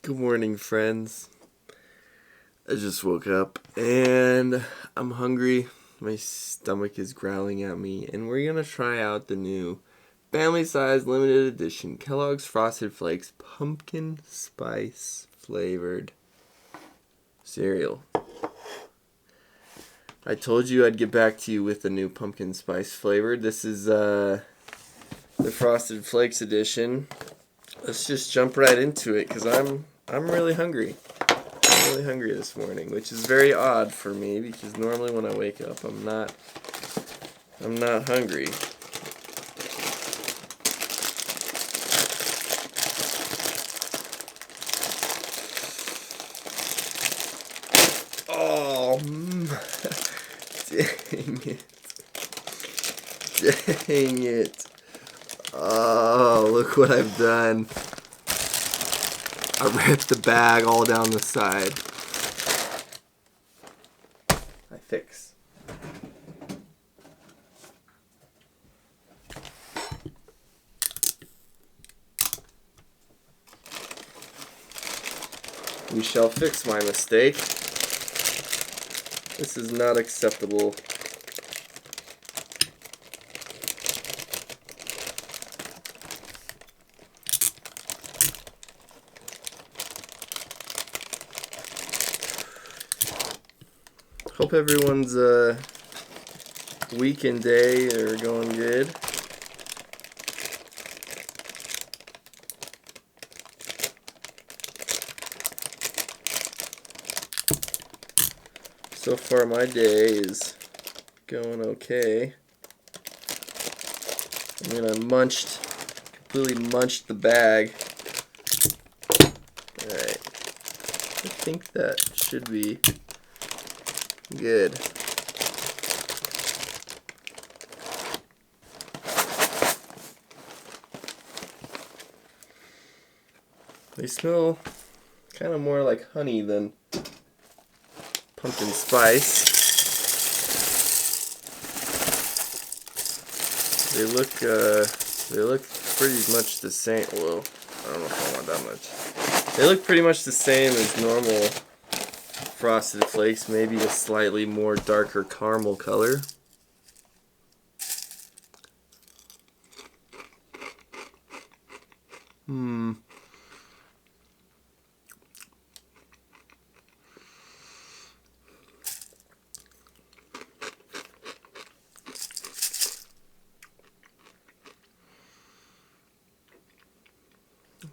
Good morning, friends. I just woke up and I'm hungry. My stomach is growling at me, and we're gonna try out the new family size limited edition Kellogg's Frosted Flakes pumpkin spice flavored cereal. I told you I'd get back to you with the new pumpkin spice flavor. This is the Frosted Flakes edition. Let's just jump right into it because I'm really hungry. I'm really hungry this morning, which is very odd for me because normally when I wake up I'm not hungry. Oh, dang it. Dang it. Oh, look what I've done. I ripped the bag all down the side. I fix. We shall fix my mistake. This is not acceptable. Hope everyone's week and day are going good. So far my day is going okay. I mean, completely munched the bag. Alright. I think that should be good. They smell kind of more like honey than pumpkin spice. They look pretty much the same. Well, I don't know if I want that much. They look pretty much the same as normal Frosted Flakes, maybe a slightly more darker caramel color. I'm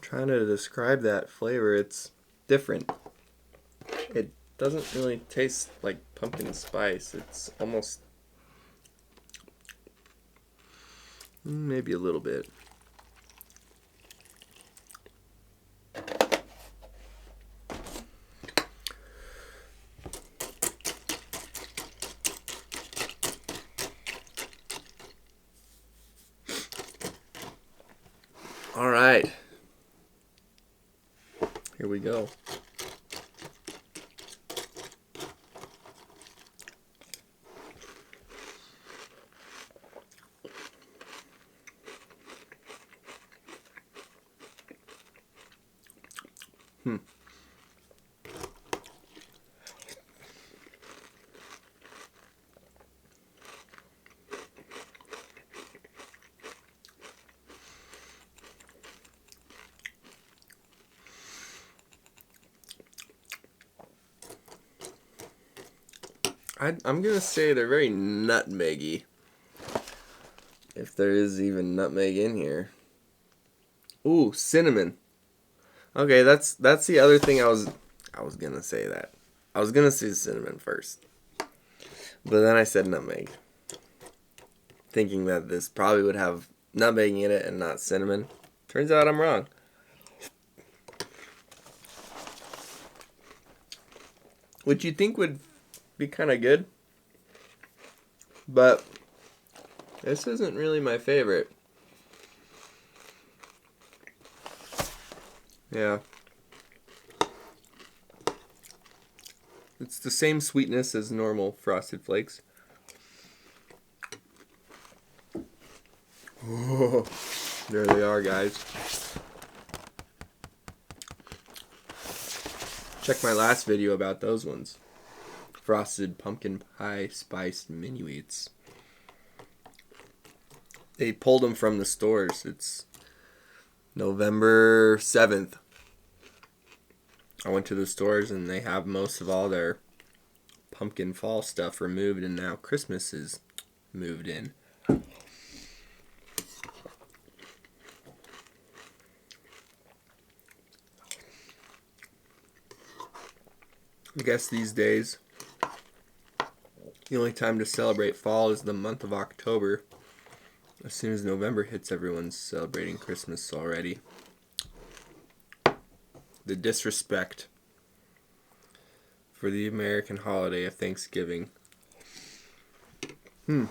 trying to describe that flavor. It's different. It doesn't really taste like pumpkin spice. It's almost maybe a little bit. All right. Here we go. I'm gonna say they're very nutmeggy. If there is even nutmeg in here. Ooh, cinnamon. Okay, that's the other thing I was gonna say that. I was gonna say cinnamon first. But then I said nutmeg. Thinking that this probably would have nutmeg in it and not cinnamon. Turns out I'm wrong. Which you think would be kind of good. But this isn't really my favorite. Yeah. It's the same sweetness as normal Frosted Flakes. Oh, there they are, guys. Check my last video about those ones. Frosted pumpkin pie spiced mini wheats. They pulled them from the stores. It's November 7th. I went to the stores and they have most of all their pumpkin fall stuff removed, and now Christmas is moved in. I guess these days the only time to celebrate fall is the month of October. As soon as November hits, everyone's celebrating Christmas already. The disrespect for the American holiday of Thanksgiving. They're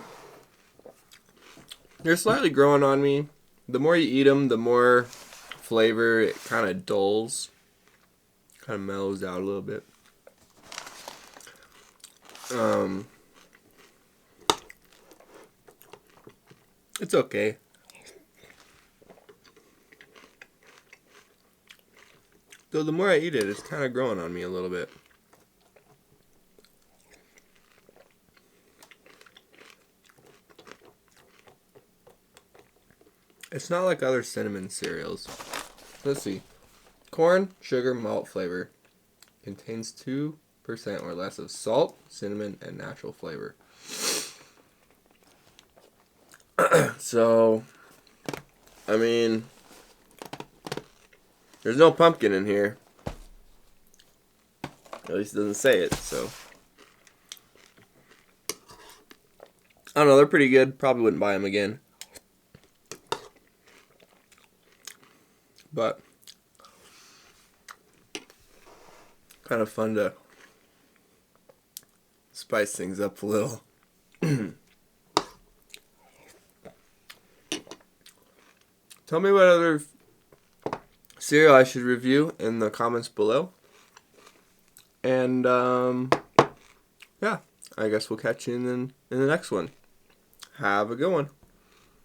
slightly growing on me. The more you eat them, the more flavor it kind of dulls. Kind of mellows out a little bit. It's okay. Though the more I eat it, it's kind of growing on me a little bit. It's not like other cinnamon cereals. Let's see. Corn, sugar, malt flavor. Contains 2% or less of salt, cinnamon, and natural flavor. So, I mean, there's no pumpkin in here. At least it doesn't say it, so. I don't know, they're pretty good. Probably wouldn't buy them again. But kind of fun to spice things up a little. Tell me what other cereal I should review in the comments below. And yeah, I guess we'll catch you in the next one. Have a good one.